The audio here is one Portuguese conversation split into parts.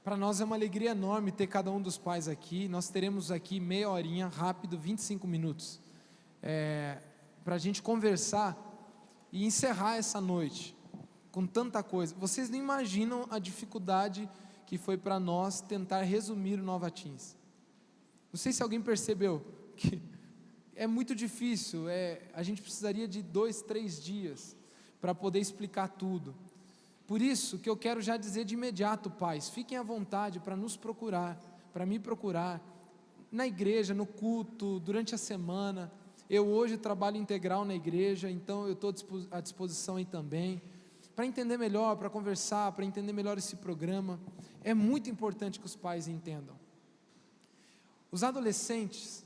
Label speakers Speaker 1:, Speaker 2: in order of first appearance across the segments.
Speaker 1: Para nós é uma alegria enorme ter cada um dos pais aqui. Nós teremos aqui meia horinha, rápido, 25 minutos, para a gente conversar e encerrar essa noite com tanta coisa. Vocês não imaginam a dificuldade que foi para nós tentar resumir o Nova Teens. Não sei se alguém percebeu que é muito difícil, a gente precisaria de 2, 3 dias para poder explicar tudo. Por isso que eu quero já dizer de imediato, pais, fiquem à vontade para nos procurar, para me procurar, na igreja, no culto, durante a semana. Eu hoje trabalho integral na igreja, então eu estou à disposição aí também, para entender melhor, para conversar, para entender melhor esse programa. É muito importante que os pais entendam. Os adolescentes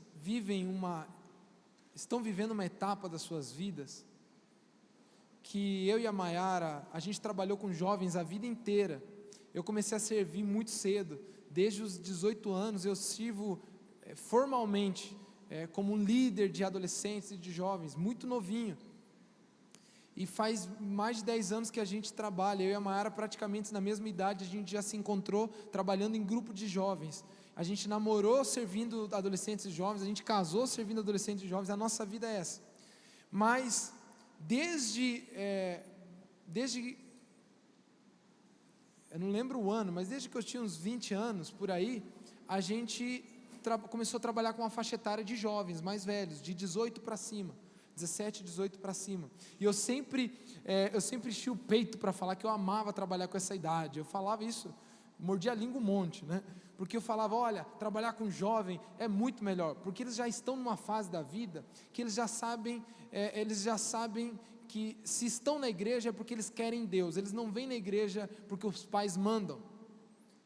Speaker 1: estão vivendo uma etapa das suas vidas, que eu e a Maiara, a gente trabalhou com jovens a vida inteira. Eu comecei a servir muito cedo, desde os 18 anos eu sirvo formalmente como um líder de adolescentes e de jovens, muito novinho, e faz mais de 10 anos que a gente trabalha. Eu e a Maiara praticamente na mesma idade, a gente já se encontrou trabalhando em grupo de jovens. A gente namorou servindo adolescentes e jovens, a gente casou servindo adolescentes e jovens. A nossa vida é essa. Mas desde eu não lembro o ano, mas desde que eu tinha uns 20 anos por aí, a gente começou a trabalhar com uma faixa etária de jovens mais velhos, de 18 para cima, 17, 18 para cima. E eu sempre enchi o peito para falar que eu amava trabalhar com essa idade. Eu falava isso, mordia a língua um monte, né? Porque eu falava, olha, trabalhar com jovem é muito melhor, porque eles já estão numa fase da vida que eles já sabem que se estão na igreja é porque eles querem Deus, eles não vêm na igreja porque os pais mandam.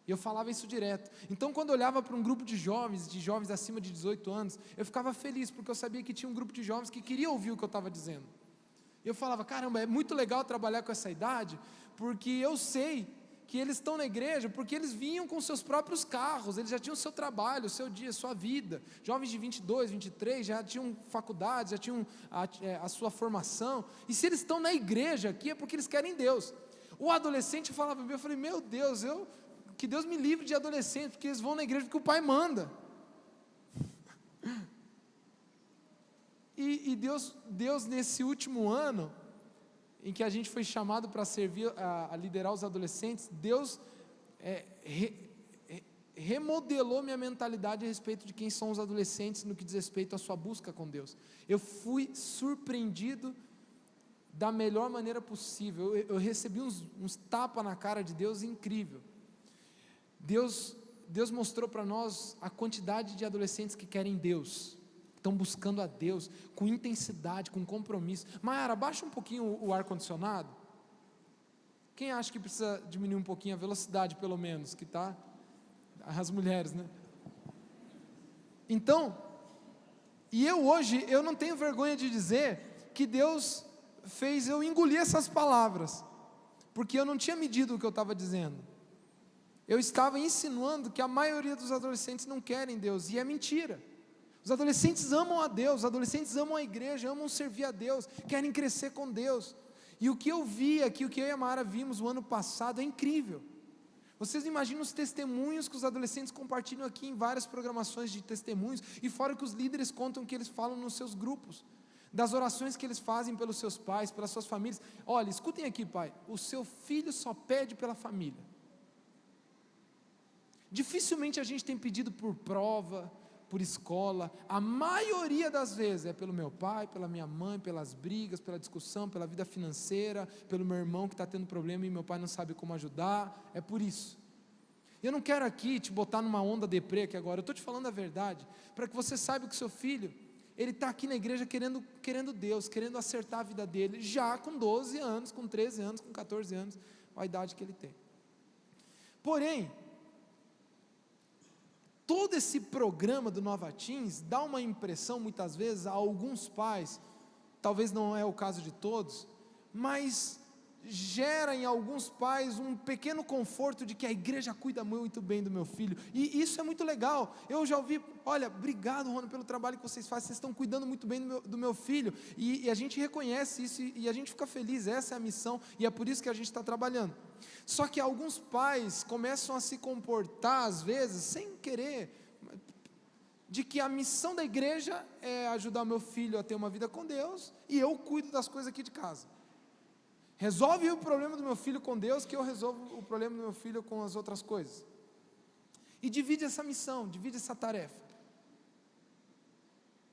Speaker 1: E eu falava isso direto. Então quando eu olhava para um grupo de jovens acima de 18 anos, eu ficava feliz, porque eu sabia que tinha um grupo de jovens que queria ouvir o que eu estava dizendo. Eu falava, caramba, é muito legal trabalhar com essa idade, porque eu sei que eles estão na igreja porque eles vinham com seus próprios carros, eles já tinham o seu trabalho, o seu dia, a sua vida. Jovens de 22, 23 já tinham faculdade, já tinham a sua formação, e se eles estão na igreja aqui é porque eles querem Deus. O adolescente falava para mim, eu falei, meu Deus, que Deus me livre de adolescentes, porque eles vão na igreja porque o pai manda. E Deus nesse último ano em que a gente foi chamado para servir, a liderar os adolescentes, Deus remodelou minha mentalidade a respeito de quem são os adolescentes no que diz respeito à sua busca com Deus. Eu fui surpreendido da melhor maneira possível. Eu recebi uns tapas na cara de Deus incrível. Deus mostrou para nós a quantidade de adolescentes que querem Deus, estão buscando a Deus com intensidade, com compromisso. Maiara, baixa um pouquinho o ar-condicionado. Quem acha que precisa diminuir um pouquinho a velocidade, pelo menos, que tá? As mulheres, né? Então, e hoje, eu não tenho vergonha de dizer que Deus fez eu engolir essas palavras, porque eu não tinha medido o que eu estava dizendo. Eu estava insinuando que a maioria dos adolescentes não querem Deus, e é mentira. Os adolescentes amam a Deus, os adolescentes amam a igreja, amam servir a Deus, querem crescer com Deus. E o que eu vi aqui, o que eu e a Mara vimos o ano passado é incrível. Vocês imaginam os testemunhos que os adolescentes compartilham aqui em várias programações de testemunhos, e fora que os líderes contam que eles falam nos seus grupos, das orações que eles fazem pelos seus pais, pelas suas famílias. Olha, escutem aqui, pai, o seu filho só pede pela família. Dificilmente a gente tem pedido por prova, por escola. A maioria das vezes é pelo meu pai, pela minha mãe, pelas brigas, pela discussão, pela vida financeira, pelo meu irmão que está tendo problema e meu pai não sabe como ajudar. É por isso. Eu não quero aqui te botar numa onda deprê aqui agora, eu estou te falando a verdade, para que você saiba que o seu filho, ele está aqui na igreja querendo Deus, querendo acertar a vida dele, já com 12 anos, com 13 anos, com 14 anos, a idade que ele tem. Porém, todo esse programa do Nova Teens dá uma impressão muitas vezes a alguns pais, talvez não é o caso de todos, mas gera em alguns pais um pequeno conforto de que a igreja cuida muito bem do meu filho, e isso é muito legal. Eu já ouvi, olha, obrigado, Rony, pelo trabalho que vocês fazem, vocês estão cuidando muito bem do meu filho, e a gente reconhece isso, e a gente fica feliz, essa é a missão, e é por isso que a gente está trabalhando. Só que alguns pais começam a se comportar, às vezes, sem querer, de que a missão da igreja é ajudar meu filho a ter uma vida com Deus, e eu cuido das coisas aqui de casa. Resolve o problema do meu filho com Deus, que eu resolvo o problema do meu filho com as outras coisas. E divide essa missão, divide essa tarefa.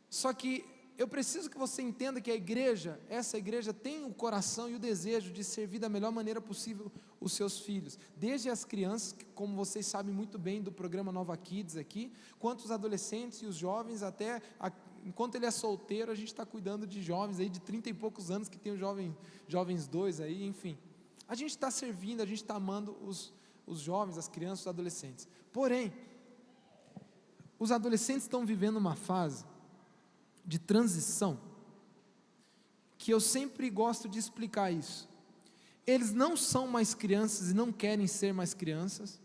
Speaker 1: Só que eu preciso que você entenda que essa igreja tem o coração e o desejo de servir da melhor maneira possível os seus filhos, desde as crianças, como vocês sabem muito bem do programa Nova Kids aqui, quanto os adolescentes e os jovens, enquanto ele é solteiro, a gente está cuidando de jovens aí de 30 e poucos anos, que tem o jovens 2 aí, enfim, a gente está servindo, a gente está amando os jovens, as crianças, os adolescentes. Porém, os adolescentes estão vivendo uma fase de transição, que eu sempre gosto de explicar isso. Eles não são mais crianças e não querem ser mais crianças,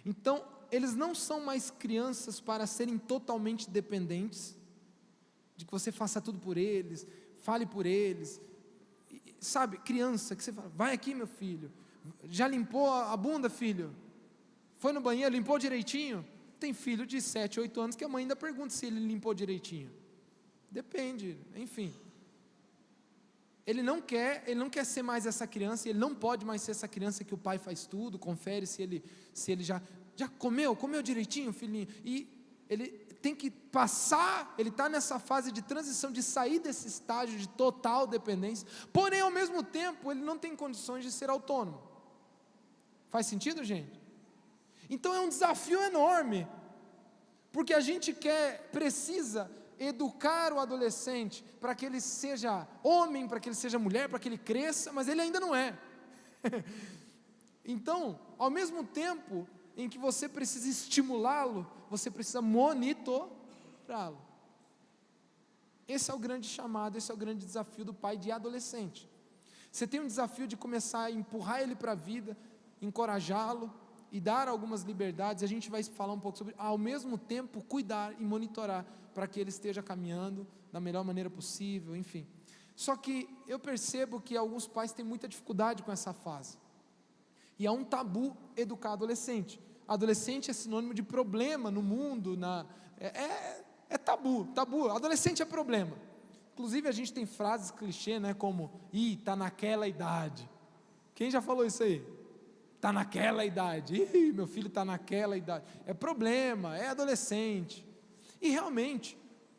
Speaker 1: então eles não são mais crianças para serem totalmente dependentes, de que você faça tudo por eles, fale por eles, sabe, criança, que você fala, vai aqui meu filho, já limpou a bunda filho, foi no banheiro, limpou direitinho? Tem filho de 7, 8 anos que a mãe ainda pergunta se ele limpou direitinho, depende, enfim, ele não quer ser mais essa criança, ele não pode mais ser essa criança que o pai faz tudo, confere se ele já comeu direitinho, filhinho, e ele tem que passar, ele está nessa fase de transição, de sair desse estágio de total dependência, porém ao mesmo tempo, ele não tem condições de ser autônomo. Faz sentido, gente? Então é um desafio enorme, porque a gente precisa educar o adolescente, para que ele seja homem, para que ele seja mulher, para que ele cresça, mas ele ainda não é. Então, ao mesmo tempo em que você precisa estimulá-lo, você precisa monitorá-lo. Esse é o grande chamado, esse é o grande desafio do pai de adolescente. Você tem um desafio de começar a empurrar ele para a vida, encorajá-lo e dar algumas liberdades, a gente vai falar um pouco sobre, ao mesmo tempo cuidar e monitorar, para que ele esteja caminhando da melhor maneira possível, enfim. Só que eu percebo que alguns pais têm muita dificuldade com essa fase, e há um tabu educar adolescente. Adolescente é sinônimo de problema no mundo, é tabu, adolescente é problema. Inclusive a gente tem frases clichê, né, como, está naquela idade. Quem já falou isso aí? Está naquela idade, meu filho está naquela idade, é problema, é adolescente. E realmente,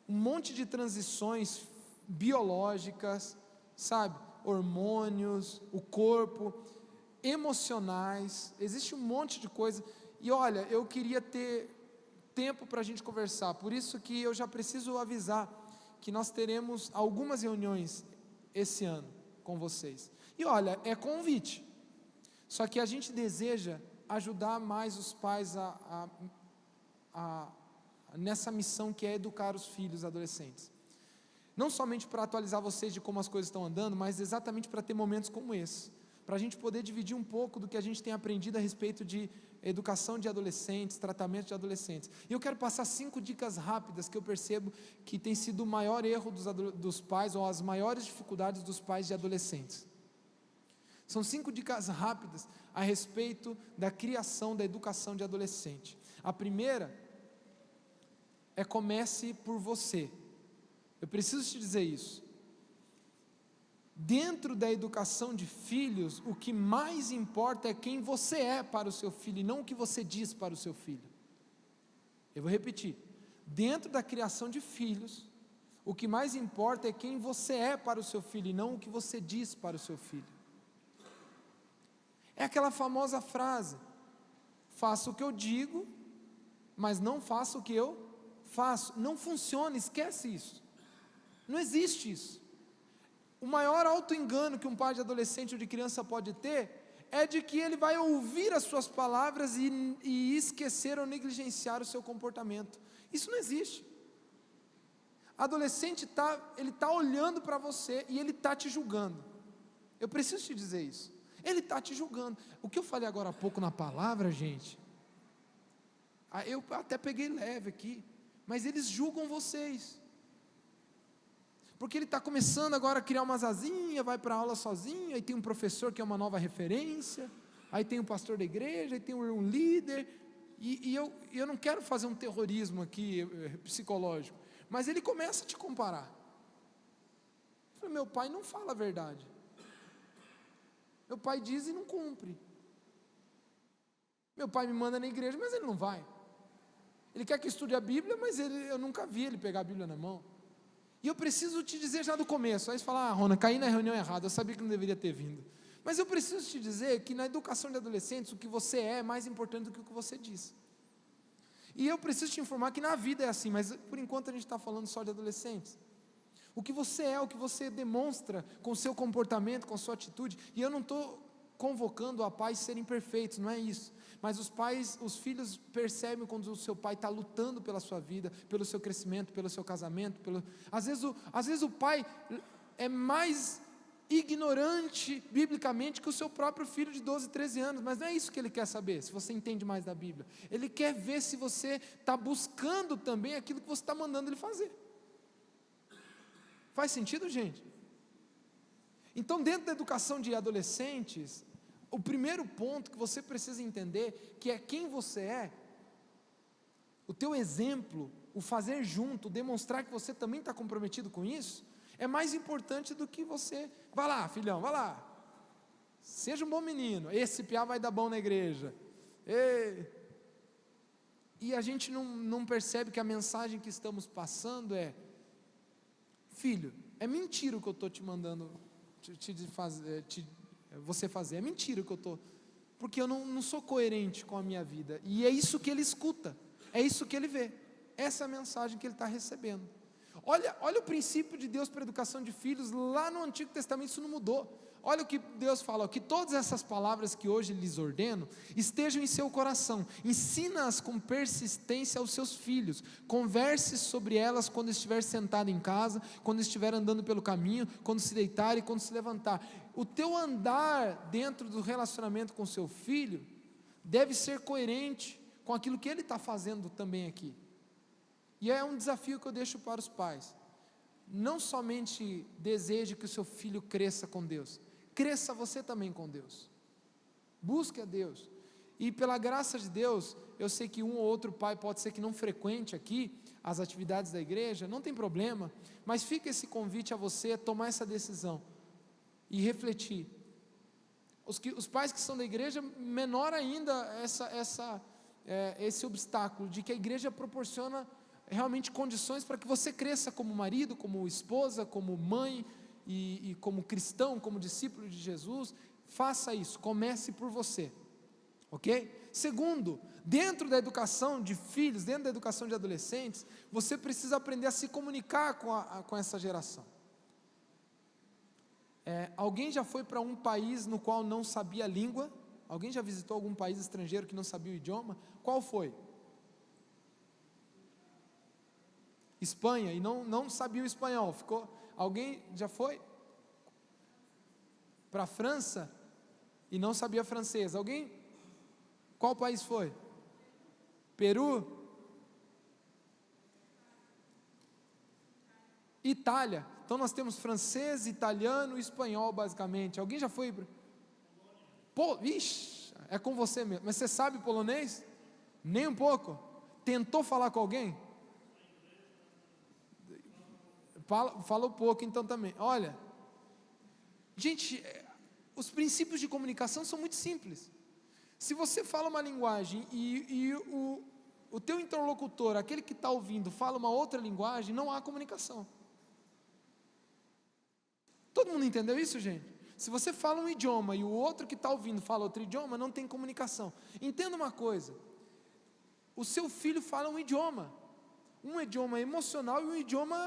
Speaker 1: um monte de transições biológicas, sabe, hormônios, o corpo, emocionais, existe um monte de coisa, e olha, eu queria ter tempo para a gente conversar, por isso que eu já preciso avisar, que nós teremos algumas reuniões esse ano com vocês, e olha, é convite, só que a gente deseja ajudar mais os pais nessa missão que é educar os filhos adolescentes, não somente para atualizar vocês de como as coisas estão andando, mas exatamente para ter momentos como esse, para a gente poder dividir um pouco do que a gente tem aprendido a respeito de educação de adolescentes, tratamento de adolescentes. E eu quero passar 5 dicas rápidas que eu percebo que tem sido o maior erro dos pais, ou as maiores dificuldades dos pais de adolescentes. São 5 dicas rápidas a respeito da criação, da educação de adolescente. A primeira é: comece por você. Eu preciso te dizer isso. Dentro da educação de filhos, o que mais importa é quem você é para o seu filho, e não o que você diz para o seu filho. Eu vou repetir. Dentro da criação de filhos, o que mais importa é quem você é para o seu filho, e não o que você diz para o seu filho. É aquela famosa frase: faça o que eu digo, mas não faça o que eu faço. Não funciona, esquece isso. Não existe isso. O maior auto-engano que um pai de adolescente ou de criança pode ter é de que ele vai ouvir as suas palavras e esquecer ou negligenciar o seu comportamento. Isso não existe. Adolescente ele está olhando para você e ele está te julgando. Eu preciso te dizer isso. Ele está te julgando. O que eu falei agora há pouco na palavra, gente, eu até peguei leve aqui, mas eles julgam vocês, porque ele está começando agora a criar umas asinhas, vai para a aula sozinho, aí tem um professor que é uma nova referência, aí tem um pastor da igreja, aí tem um líder, e eu não quero fazer um terrorismo aqui psicológico, mas ele começa a te comparar. Eu falei, meu pai não fala a verdade, meu pai diz e não cumpre, meu pai me manda na igreja, mas ele não vai, ele quer que eu estude a Bíblia, mas eu nunca vi ele pegar a Bíblia na mão. E eu preciso te dizer já do começo. Aí você fala, Rona, caí na reunião errada, eu sabia que não deveria ter vindo. Mas eu preciso te dizer que na educação de adolescentes, o que você é mais importante do que o que você diz. E eu preciso te informar que na vida é assim, mas por enquanto a gente está falando só de adolescentes. O que você é, o que você demonstra com o seu comportamento, com a sua atitude, e eu não estou convocando a pais serem perfeitos, não é isso. Mas os filhos percebem quando o seu pai está lutando pela sua vida, pelo seu crescimento, pelo seu casamento, às vezes o pai é mais ignorante biblicamente que o seu próprio filho de 12, 13 anos, mas não é isso que ele quer saber, se você entende mais da Bíblia. Ele quer ver se você está buscando também aquilo que você está mandando ele fazer. Faz sentido, gente? Então, dentro da educação de adolescentes, o primeiro ponto que você precisa entender, que é quem você é, o teu exemplo, o fazer junto, demonstrar que você também está comprometido com isso, é mais importante do que você, vai lá filhão, vai lá, seja um bom menino, esse piá vai dar bom na igreja, e a gente não percebe que a mensagem que estamos passando é, filho, é mentira o que eu estou te mandando você fazer, é mentira o que eu estou, porque eu não sou coerente com a minha vida, e é isso que ele escuta, é isso que ele vê, essa é a mensagem que ele está recebendo. Olha o princípio de Deus para a educação de filhos, lá no Antigo Testamento isso não mudou. Olha o que Deus fala, que todas essas palavras que hoje lhes ordeno, estejam em seu coração, ensina-as com persistência aos seus filhos, converse sobre elas quando estiver sentado em casa, quando estiver andando pelo caminho, quando se deitar e quando se levantar. O teu andar dentro do relacionamento com seu filho, deve ser coerente com aquilo que ele está fazendo também aqui, e é um desafio que eu deixo para os pais, não somente deseje que o seu filho cresça com Deus, cresça você também com Deus, busque a Deus, e pela graça de Deus, eu sei que um ou outro pai pode ser que não frequente aqui as atividades da igreja, não tem problema, mas fica esse convite a você tomar essa decisão, e refletir, os pais que são da igreja, menor ainda esse obstáculo, de que a igreja proporciona realmente condições para que você cresça como marido, como esposa, como mãe, e como cristão, como discípulo de Jesus. Faça isso, comece por você, ok? Segundo, dentro da educação de filhos, dentro da educação de adolescentes, você precisa aprender a se comunicar com essa geração. Alguém já foi para um país no qual não sabia a língua? Alguém já visitou algum país estrangeiro que não sabia o idioma? Qual foi? Espanha, e não sabia o espanhol, alguém já foi para a França e não sabia francês? Qual país foi? Peru? Itália. Então nós temos francês, italiano e espanhol basicamente. Alguém já foi? Ixi, é com você mesmo, mas você sabe polonês? Nem um pouco? Tentou falar com alguém? Falou pouco então também. Olha, gente, os princípios de comunicação são muito simples. Se você fala uma linguagem e o teu interlocutor, aquele que está ouvindo, fala uma outra linguagem, não há comunicação. Todo mundo entendeu isso, gente? Se você fala um idioma e o outro que está ouvindo fala outro idioma, não tem comunicação. Entenda uma coisa, o seu filho fala um idioma emocional e um idioma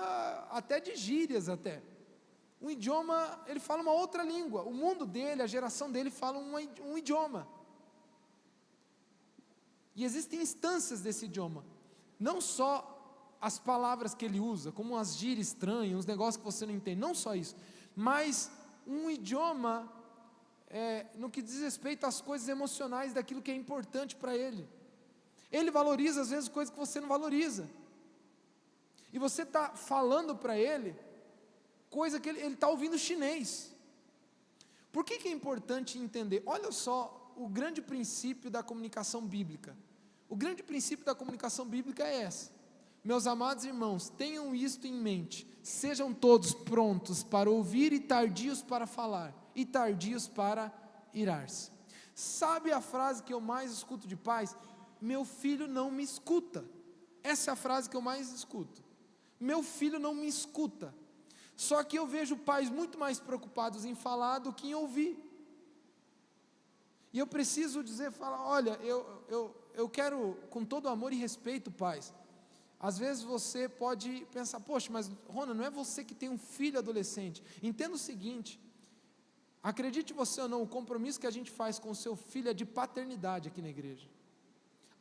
Speaker 1: até de gírias até. Um idioma, ele fala uma outra língua, o mundo dele, a geração dele fala um idioma. E existem instâncias desse idioma, não só as palavras que ele usa, como umas gírias estranhas, uns negócios que você não entende, não só isso, mas um idioma no que diz respeito às coisas emocionais, daquilo que é importante para ele. Ele valoriza às vezes coisas que você não valoriza, e você está falando para ele coisa que ele está ouvindo chinês. Por que é importante entender? Olha só o grande princípio da comunicação bíblica. O grande princípio da comunicação bíblica é essa: meus amados irmãos, tenham isto em mente, sejam todos prontos para ouvir e tardios para falar, e tardios para irar-se. Sabe a frase que eu mais escuto de pais? Meu filho não me escuta. Essa é a frase que eu mais escuto. Meu filho não me escuta. Só que eu vejo pais muito mais preocupados em falar do que em ouvir. E eu preciso falar, olha, eu quero, com todo amor e respeito, pais. Às vezes você pode pensar, poxa, mas Rona, não é você que tem um filho adolescente. Entenda o seguinte, acredite você ou não, o compromisso que a gente faz com o seu filho é de paternidade aqui na igreja.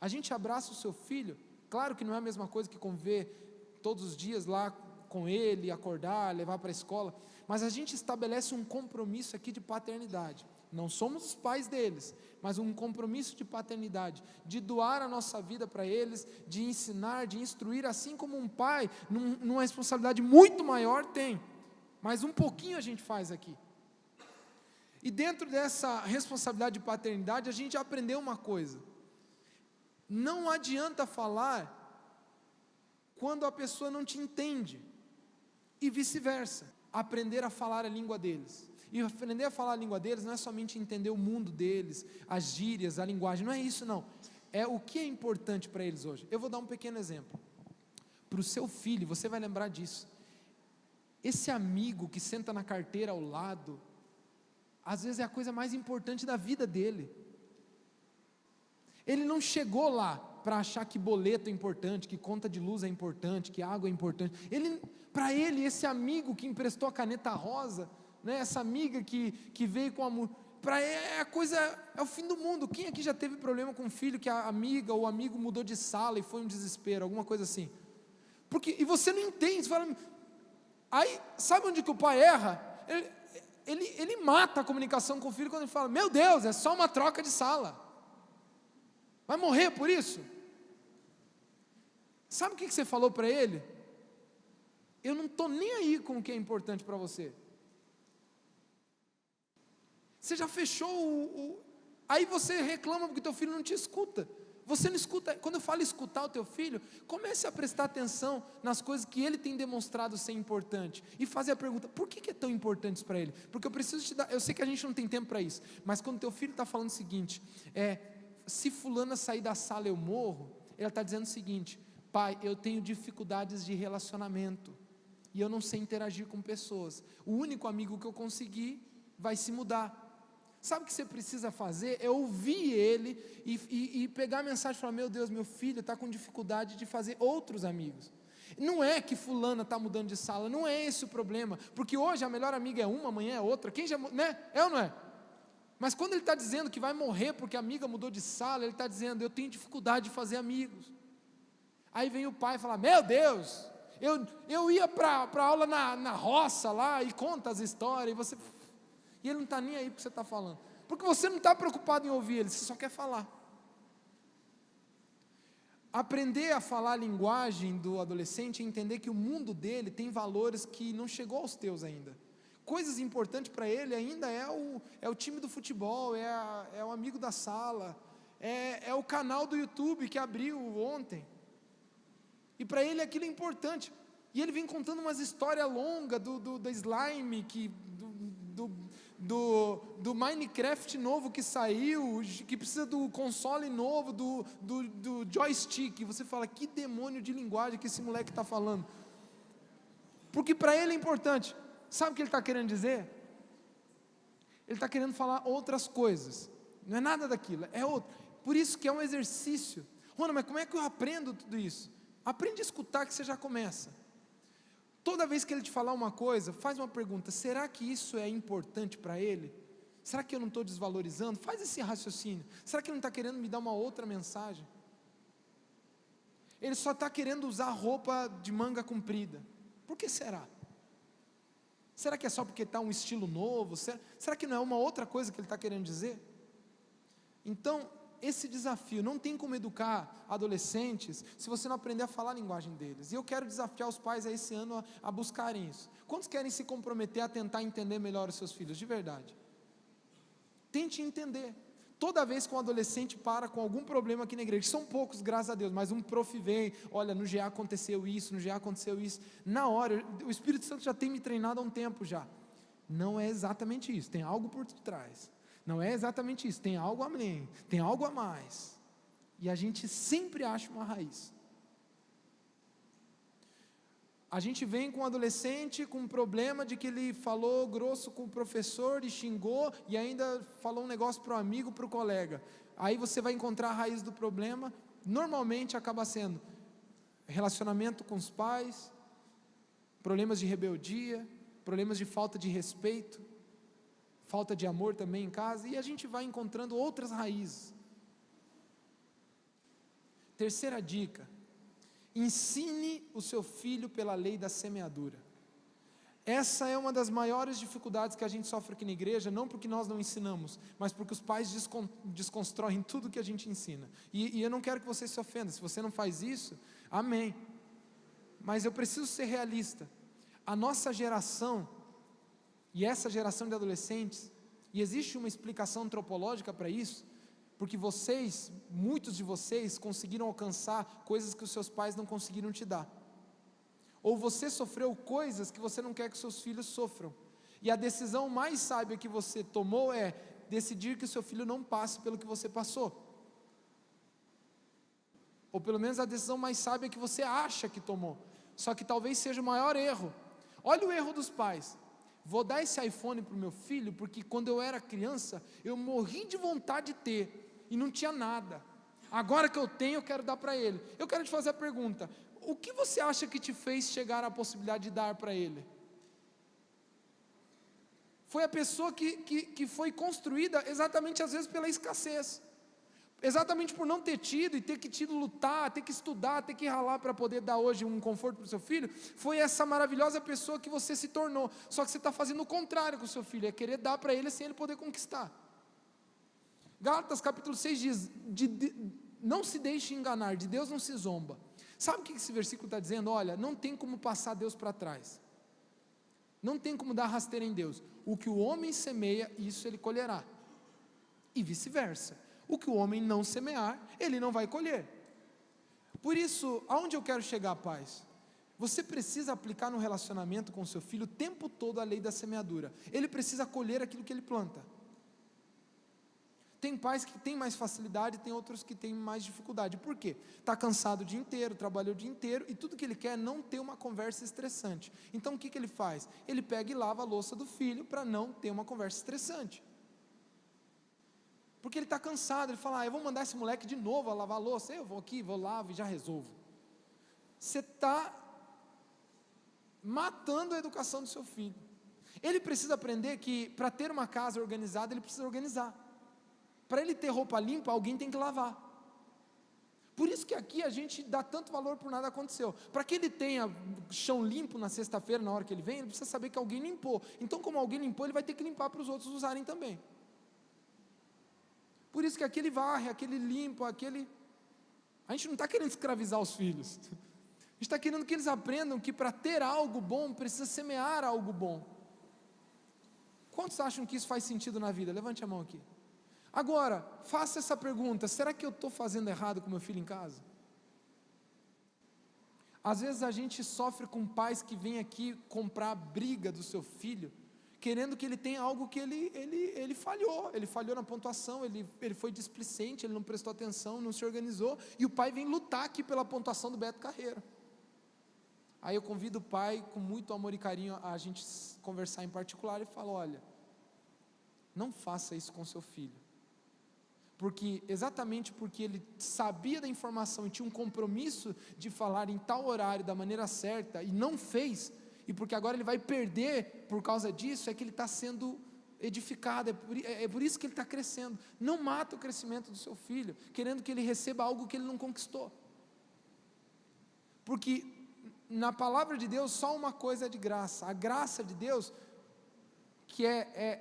Speaker 1: A gente abraça o seu filho, claro que não é a mesma coisa que conviver todos os dias lá com ele, acordar, levar para a escola, mas a gente estabelece um compromisso aqui de paternidade. Não somos os pais deles, mas um compromisso de paternidade, de doar a nossa vida para eles, de ensinar, de instruir, assim como um pai, numa responsabilidade muito maior tem, mas um pouquinho a gente faz aqui. E dentro dessa responsabilidade de paternidade, a gente aprendeu uma coisa: não adianta falar quando a pessoa não te entende, e vice-versa. Aprender a falar a língua deles. E aprender a falar a língua deles não é somente entender o mundo deles, as gírias, a linguagem, não é isso não. É o que é importante para eles hoje. Eu vou dar um pequeno exemplo. Para o seu filho, você vai lembrar disso. Esse amigo que senta na carteira ao lado, às vezes é a coisa mais importante da vida dele. Ele não chegou lá para achar que boleto é importante, que conta de luz é importante, que água é importante. Para ele, esse amigo que emprestou a caneta rosa, né, essa amiga que veio com amor, para ele é o fim do mundo. Quem aqui já teve problema com um filho que a amiga ou o amigo mudou de sala e foi um desespero, alguma coisa assim? E você não entende, você fala, aí sabe onde que o pai erra? Ele mata a comunicação com o filho quando ele fala, meu Deus, é só uma troca de sala. Vai morrer por isso? Sabe o que você falou para ele? Eu não estou nem aí com o que é importante para você. Você já fechou aí você reclama porque teu filho não te escuta. Você não escuta. Quando eu falo escutar o teu filho, comece a prestar atenção nas coisas que ele tem demonstrado ser importante, e fazer a pergunta, por que é tão importante isso para ele? Porque eu preciso te dar, eu sei que a gente não tem tempo para isso, mas quando teu filho está falando o seguinte, se fulana sair da sala eu morro, ele está dizendo o seguinte, pai, eu tenho dificuldades de relacionamento, e eu não sei interagir com pessoas, o único amigo que eu consegui vai se mudar. Sabe o que você precisa fazer? É ouvir ele e pegar a mensagem e falar, meu Deus, meu filho está com dificuldade de fazer outros amigos. Não é que fulana está mudando de sala, não é esse o problema, porque hoje a melhor amiga é uma, amanhã é outra, quem já, né? É ou não é? Mas quando ele está dizendo que vai morrer porque a amiga mudou de sala, ele está dizendo, eu tenho dificuldade de fazer amigos. Aí vem o pai e fala, meu Deus, eu ia para a aula na roça lá, e conta as histórias, e ele não está nem aí para o que você está falando, porque você não está preocupado em ouvir ele, você só quer falar. Aprender a falar a linguagem do adolescente é entender que o mundo dele tem valores que não chegou aos teus ainda. Coisas importantes para ele ainda é o time do futebol, é o amigo da sala, é o canal do YouTube que abriu ontem, e para ele aquilo é importante, e ele vem contando umas histórias longas do slime, do Minecraft novo que saiu, que precisa do console novo, do joystick, e você fala, que demônio de linguagem que esse moleque está falando, porque para ele é importante. Sabe o que ele está querendo dizer? Ele está querendo falar outras coisas, não é nada daquilo, é outro. Por isso que é um exercício. Rona, mas como é que eu aprendo tudo isso? Aprende a escutar que você já começa. Toda vez que ele te falar uma coisa, faz uma pergunta, será que isso é importante para ele? Será que eu não estou desvalorizando? Faz esse raciocínio. Será que ele não está querendo me dar uma outra mensagem? Ele só está querendo usar roupa de manga comprida. Por que será? Será que é só porque está um estilo novo? Será que não é uma outra coisa que ele está querendo dizer? Então, esse desafio, não tem como educar adolescentes se você não aprender a falar a linguagem deles. E eu quero desafiar os pais esse ano a buscarem isso. Quantos querem se comprometer a tentar entender melhor os seus filhos, de verdade? Tente entender. Toda vez que um adolescente para com algum problema aqui na igreja, são poucos, graças a Deus, mas um prof vem, olha, no GA aconteceu isso, no GA aconteceu isso, na hora, o Espírito Santo já tem me treinado há um tempo já. Não é exatamente isso, tem algo por trás. Não é exatamente isso, tem algo além, tem algo a mais. E a gente sempre acha uma raiz. A gente vem com um adolescente com um problema de que ele falou grosso com o professor e xingou e ainda falou um negócio para o amigo, para o colega. Aí você vai encontrar a raiz do problema, normalmente acaba sendo relacionamento com os pais, problemas de rebeldia, problemas de falta de respeito, falta de amor também em casa, e a gente vai encontrando outras raízes. Terceira dica: ensine o seu filho pela lei da semeadura. Essa é uma das maiores dificuldades que a gente sofre aqui na igreja, não porque nós não ensinamos, mas porque os pais desconstroem tudo que a gente ensina. E eu não quero que você se ofenda, se você não faz isso, amém. Mas eu preciso ser realista. A nossa geração, e essa geração de adolescentes, e existe uma explicação antropológica para isso, porque vocês, muitos de vocês, conseguiram alcançar coisas que os seus pais não conseguiram te dar. Ou você sofreu coisas que você não quer que seus filhos sofram. E a decisão mais sábia que você tomou é decidir que o seu filho não passe pelo que você passou. Ou pelo menos a decisão mais sábia que você acha que tomou. Só que talvez seja o maior erro. Olha o erro dos pais. Vou dar esse iPhone para o meu filho, porque quando eu era criança, eu morri de vontade de ter. E não tinha nada. Agora que eu tenho, eu quero dar para ele. Eu quero te fazer a pergunta: o que você acha que te fez chegar à possibilidade de dar para ele? Foi a pessoa que foi construída exatamente às vezes pela escassez. Exatamente por não ter tido e ter que lutar, ter que estudar, ter que ralar para poder dar hoje um conforto para o seu filho. Foi essa maravilhosa pessoa que você se tornou. Só que você está fazendo o contrário com o seu filho, é querer dar para ele sem ele poder conquistar. Gálatas capítulo 6 diz, não se deixe enganar, de Deus não se zomba. Sabe o que esse versículo está dizendo? Olha, não tem como passar Deus para trás. Não tem como dar rasteira em Deus. O que o homem semeia, isso ele colherá. E vice-versa. O que o homem não semear, ele não vai colher. Por isso, aonde eu quero chegar, pais? Você precisa aplicar no relacionamento com o seu filho o tempo todo a lei da semeadura. Ele precisa colher aquilo que ele planta. Tem pais que têm mais facilidade, tem outros que têm mais dificuldade. Por quê? Está cansado o dia inteiro, trabalhou o dia inteiro, e tudo que ele quer é não ter uma conversa estressante. Então o que ele faz? Ele pega e lava a louça do filho para não ter uma conversa estressante. Porque ele está cansado, ele fala, eu vou mandar esse moleque de novo a lavar a louça, eu vou aqui, vou lavo e já resolvo. Você está matando a educação do seu filho. Ele precisa aprender que para ter uma casa organizada, ele precisa organizar. Para ele ter roupa limpa, alguém tem que lavar. Por isso que aqui a gente dá tanto valor por nada aconteceu. Para que ele tenha chão limpo na sexta-feira, na hora que ele vem, ele precisa saber que alguém limpou. Então, como alguém limpou, ele vai ter que limpar para os outros usarem também. Por isso que aquele varre, aquele limpa, aquele... A gente não está querendo escravizar os filhos. A gente está querendo que eles aprendam que para ter algo bom, precisa semear algo bom. Quantos acham que isso faz sentido na vida? Levante a mão aqui. Agora, faça essa pergunta: será que eu estou fazendo errado com meu filho em casa? Às vezes a gente sofre com pais que vêm aqui comprar a briga do seu filho, querendo que ele tenha algo que ele falhou na pontuação, ele foi displicente, ele não prestou atenção, não se organizou, e o pai vem lutar aqui pela pontuação do Beto Carreiro. Aí eu convido o pai, com muito amor e carinho, a gente conversar em particular, e falo, olha, não faça isso com seu filho. Exatamente porque ele sabia da informação e tinha um compromisso de falar em tal horário, da maneira certa, e não fez, e porque agora ele vai perder por causa disso, é que ele está sendo edificado, é por isso que ele está crescendo. Não mata o crescimento do seu filho, querendo que ele receba algo que ele não conquistou. Porque na palavra de Deus, só uma coisa é de graça, a graça de Deus que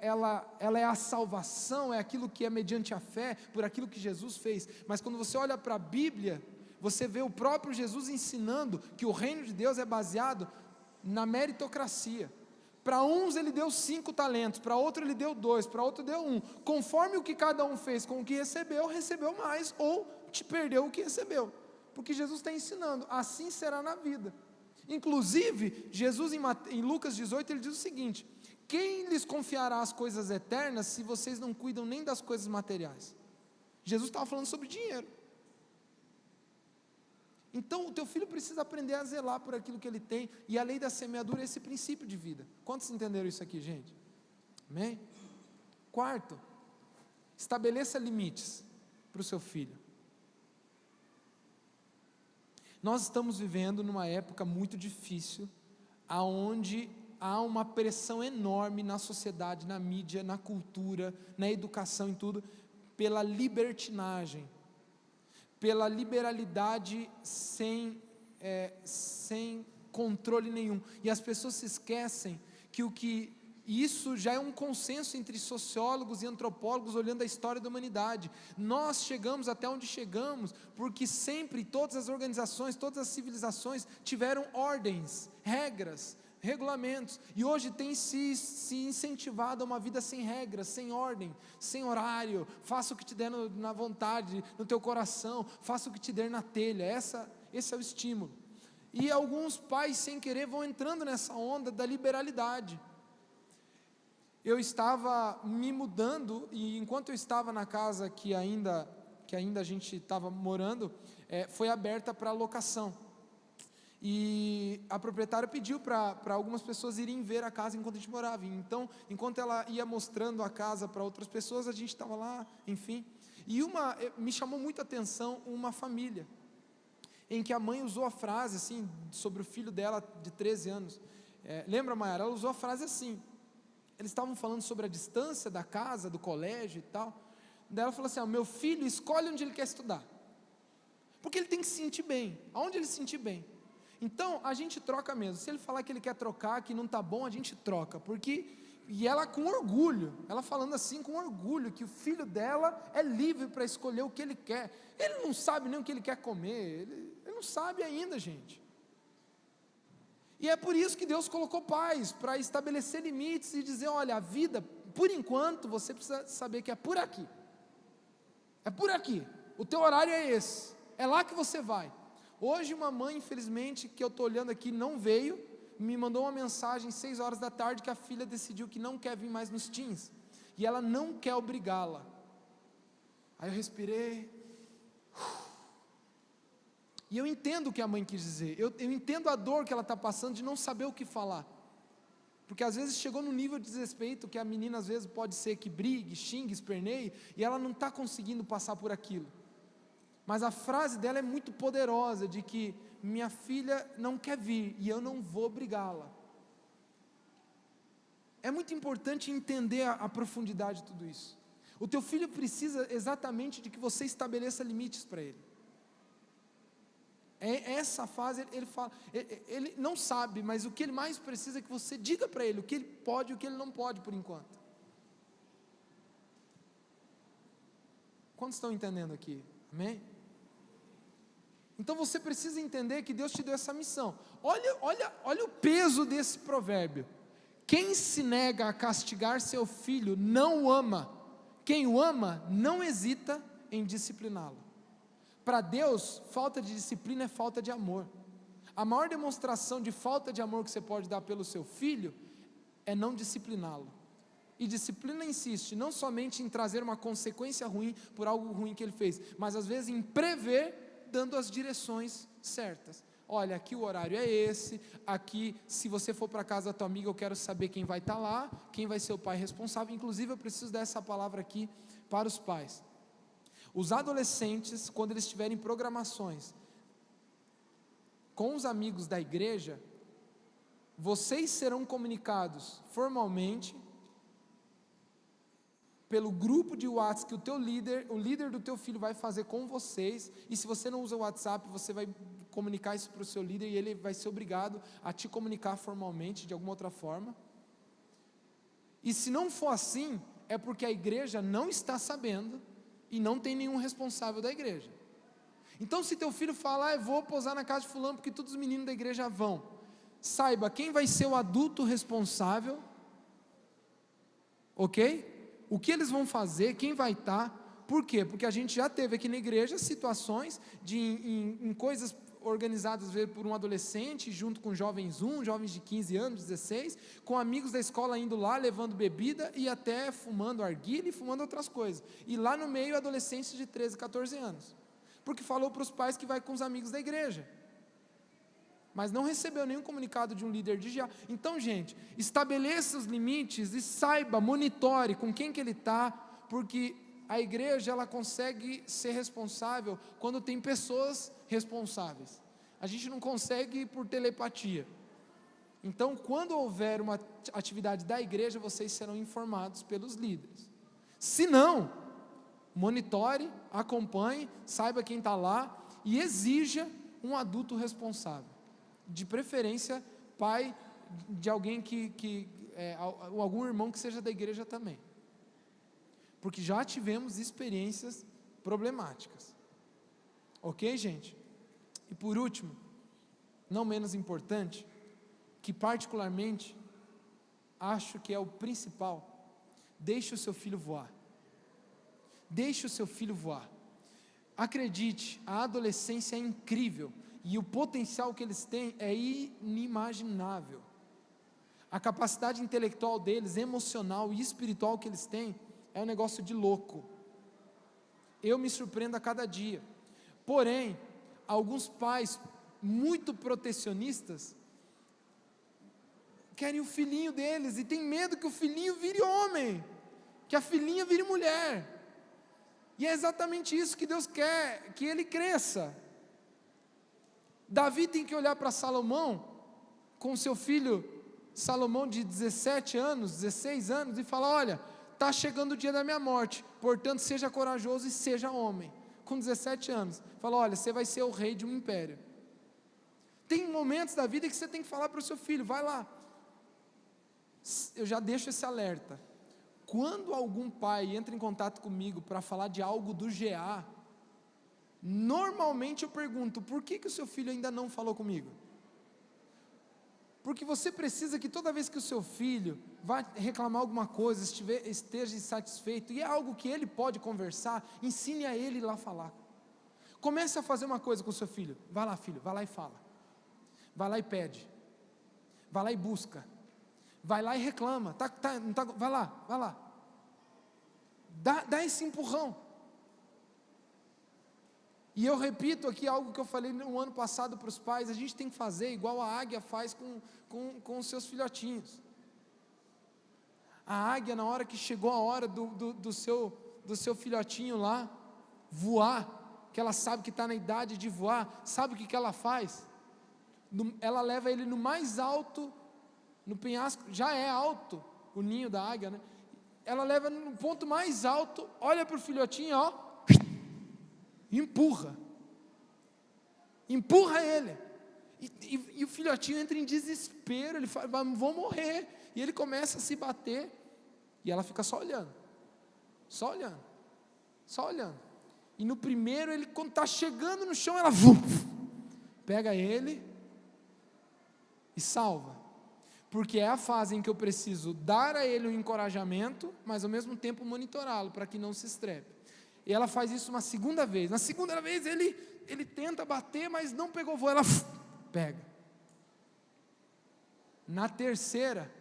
Speaker 1: ela é a salvação, é aquilo que é mediante a fé, por aquilo que Jesus fez. Mas quando você olha para a Bíblia, você vê o próprio Jesus ensinando que o reino de Deus é baseado na meritocracia. Para uns ele deu 5 talentos, para outro ele deu 2, para outro deu 1. Conforme o que cada um fez com o que recebeu, recebeu mais, ou te perdeu o que recebeu. Porque Jesus está ensinando, assim será na vida. Inclusive, Jesus em Lucas 18, ele diz o seguinte: quem lhes confiará as coisas eternas, se vocês não cuidam nem das coisas materiais? Jesus estava falando sobre dinheiro. Então, o teu filho precisa aprender a zelar por aquilo que ele tem, e a lei da semeadura é esse princípio de vida. Quantos entenderam isso aqui, gente? Amém? Quarto, estabeleça limites para o seu filho. Nós estamos vivendo numa época muito difícil, aonde há uma pressão enorme na sociedade, na mídia, na cultura, na educação, em tudo, pela libertinagem, pela liberalidade sem controle nenhum. E as pessoas se esquecem que isso já é um consenso entre sociólogos e antropólogos olhando a história da humanidade. Nós chegamos até onde chegamos porque sempre todas as organizações, todas as civilizações tiveram ordens, regras, regulamentos, e hoje tem se incentivado a uma vida sem regras, sem ordem, sem horário. Faça o que te der na vontade, no teu coração, faça o que te der na telha. Esse é o estímulo. E alguns pais, sem querer, vão entrando nessa onda da liberalidade. Eu estava me mudando, e enquanto eu estava na casa que ainda a gente estava morando, foi aberta para locação. E a proprietária pediu para algumas pessoas irem ver a casa enquanto a gente morava. Então, enquanto ela ia mostrando a casa para outras pessoas, a gente estava lá, enfim. E me chamou muita atenção uma família, em que a mãe usou a frase assim, sobre o filho dela de 13 anos. Lembra, Mayara? Ela usou a frase assim. Eles estavam falando sobre a distância da casa, do colégio e tal. Daí ela falou assim: meu filho escolhe onde ele quer estudar, porque ele tem que se sentir bem, aonde ele se sentir bem. Então, a gente troca mesmo. Se ele falar que ele quer trocar, que não está bom, a gente troca. E ela com orgulho, ela falando assim com orgulho, que o filho dela é livre para escolher o que ele quer. Ele não sabe nem o que ele quer comer, ele não sabe ainda, gente. E é por isso que Deus colocou pais, para estabelecer limites e dizer: olha, a vida, por enquanto, você precisa saber que é por aqui. É por aqui, o teu horário é esse, é lá que você vai. Hoje uma mãe, infelizmente, que eu estou olhando aqui, não veio, me mandou uma mensagem 6 horas da tarde que a filha decidiu que não quer vir mais nos teens, e ela não quer obrigá-la. Aí eu respirei, e eu entendo o que a mãe quis dizer, eu entendo a dor que ela está passando de não saber o que falar, porque às vezes chegou no nível de desrespeito que a menina às vezes pode ser que brigue, xingue, esperneie, e ela não está conseguindo passar por aquilo. Mas a frase dela é muito poderosa, de que minha filha não quer vir, e eu não vou obrigá-la. É muito importante entender a profundidade de tudo isso. O teu filho precisa exatamente de que você estabeleça limites para ele. Essa fase, ele fala, ele não sabe, mas o que ele mais precisa é que você diga para ele o que ele pode e o que ele não pode por enquanto. Quantos estão entendendo aqui? Amém? Então você precisa entender que Deus te deu essa missão. Olha o peso desse provérbio. Quem se nega a castigar seu filho não o ama. Quem o ama não hesita em discipliná-lo. Para Deus, falta de disciplina é falta de amor. A maior demonstração de falta de amor que você pode dar pelo seu filho é não discipliná-lo. E disciplina insiste não somente em trazer uma consequência ruim por algo ruim que ele fez, mas às vezes em prever, dando as direções certas. Olha, aqui o horário é esse, aqui se você for para casa da tua amiga, eu quero saber quem vai estar lá, quem vai ser o pai responsável. Inclusive eu preciso dar essa palavra aqui para os pais. Os adolescentes, quando eles tiverem programações com os amigos da igreja, vocês serão comunicados formalmente pelo grupo de WhatsApp que o líder do teu filho vai fazer com vocês. E se você não usa o WhatsApp, você vai comunicar isso para o seu líder, e ele vai ser obrigado a te comunicar formalmente de alguma outra forma. E se não for assim, é porque a igreja não está sabendo e não tem nenhum responsável da igreja. Então, se teu filho falar, eu vou posar na casa de fulano porque todos os meninos da igreja vão, saiba quem vai ser o adulto responsável, ok? O que eles vão fazer, quem vai estar, por quê? Porque a gente já teve aqui na igreja situações em coisas organizadas às vezes por um adolescente, junto com jovens de 15 anos, 16, com amigos da escola indo lá, levando bebida e até fumando arguilha e fumando outras coisas, e lá no meio adolescentes de 13, 14 anos, porque falou para os pais que vai com os amigos da igreja, mas não recebeu nenhum comunicado de um líder de GA. Então, gente, estabeleça os limites e saiba, monitore com quem que ele está, porque a igreja, ela consegue ser responsável quando tem pessoas responsáveis. A gente não consegue por telepatia. Então, quando houver uma atividade da igreja, vocês serão informados pelos líderes. Se não, monitore, acompanhe, saiba quem está lá e exija um adulto responsável. De preferência, pai de alguém algum irmão que seja da igreja também. Porque já tivemos experiências problemáticas. Ok, gente? E por último, não menos importante, que particularmente acho que é o principal, deixe o seu filho voar. Deixe o seu filho voar. Acredite, a adolescência é incrível e o potencial que eles têm é inimaginável. A capacidade intelectual deles, emocional e espiritual que eles têm, é um negócio de louco. Eu me surpreendo a cada dia. Porém, alguns pais muito protecionistas querem o filhinho deles e tem medo que o filhinho vire homem, que a filhinha vire mulher. E é exatamente isso que Deus quer, que ele cresça. Davi tem que olhar para Salomão, com seu filho Salomão de 17 anos, 16 anos, e falar: olha, está chegando o dia da minha morte, portanto seja corajoso e seja homem. Com 17 anos, fala: olha, você vai ser o rei de um império. Tem momentos da vida que você tem que falar para o seu filho: vai lá. Eu já deixo esse alerta. Quando algum pai entra em contato comigo para falar de algo do GA, normalmente eu pergunto: por que o seu filho ainda não falou comigo? Porque você precisa que toda vez que o seu filho vai reclamar alguma coisa, esteja insatisfeito, e é algo que ele pode conversar, ensine a ele ir lá falar. Comece a fazer uma coisa com o seu filho: vai lá, filho, vai lá e fala, vai lá e pede, vai lá e busca, vai lá e reclama, vai lá, dá esse empurrão. E eu repito aqui algo que eu falei no ano passado para os pais: a gente tem que fazer igual a águia faz com os seus filhotinhos. A águia, na hora que chegou a hora do seu filhotinho lá voar, que ela sabe que está na idade de voar, sabe o que ela faz? Ela leva ele no mais alto, no penhasco, já é alto o ninho da águia, né? Ela leva no ponto mais alto, olha para o filhotinho, ó, empurra ele, e o filhotinho entra em desespero, ele fala: vou morrer, e ele começa a se bater, e ela fica só olhando, e no primeiro, quando está chegando no chão, ela pega ele e salva, porque é a fase em que eu preciso dar a ele um encorajamento, mas ao mesmo tempo monitorá-lo, para que não se estrepe. E ela faz isso uma segunda vez. Na segunda vez ele tenta bater, mas não pegou voo. Ela pega. Na terceira,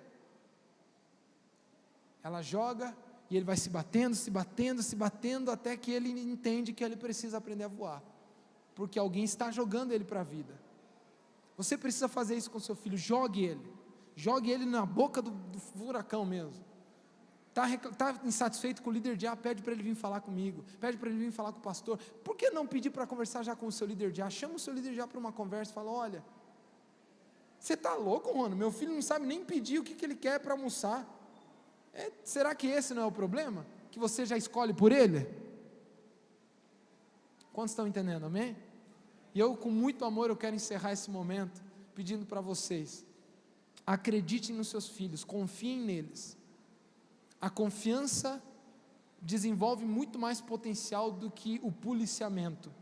Speaker 1: ela joga e ele vai se batendo, até que ele entende que ele precisa aprender a voar, porque alguém está jogando ele para a vida. Você precisa fazer isso com seu filho. Jogue ele na boca do furacão mesmo. Está insatisfeito com o líder de A, pede para ele vir falar comigo, pede para ele vir falar com o pastor. Por que não pedir para conversar já com o seu líder de A? Chama o seu líder de A para uma conversa e fala: olha, você está louco, Rony? Meu filho não sabe nem pedir o que ele quer para almoçar. Será que esse não é o problema? Que você já escolhe por ele? Quantos estão entendendo, amém? E eu, com muito amor, eu quero encerrar esse momento pedindo para vocês: acreditem nos seus filhos, confiem neles. A confiança desenvolve muito mais potencial do que o policiamento.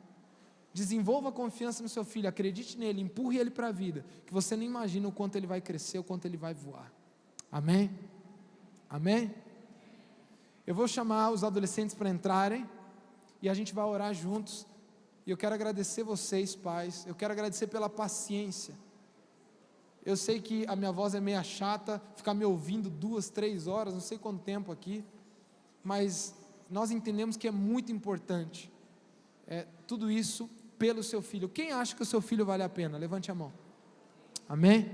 Speaker 1: Desenvolva a confiança no seu filho, acredite nele, empurre ele para a vida, que você não imagina o quanto ele vai crescer, o quanto ele vai voar. Amém? Amém? Eu vou chamar os adolescentes para entrarem, e a gente vai orar juntos, e eu quero agradecer vocês, pais, eu quero agradecer pela paciência. Eu sei que a minha voz é meio chata, ficar me ouvindo 2, 3 horas, não sei quanto tempo aqui, mas nós entendemos que é muito importante, tudo isso pelo seu filho. Quem acha que o seu filho vale a pena? Levante a mão. Amém?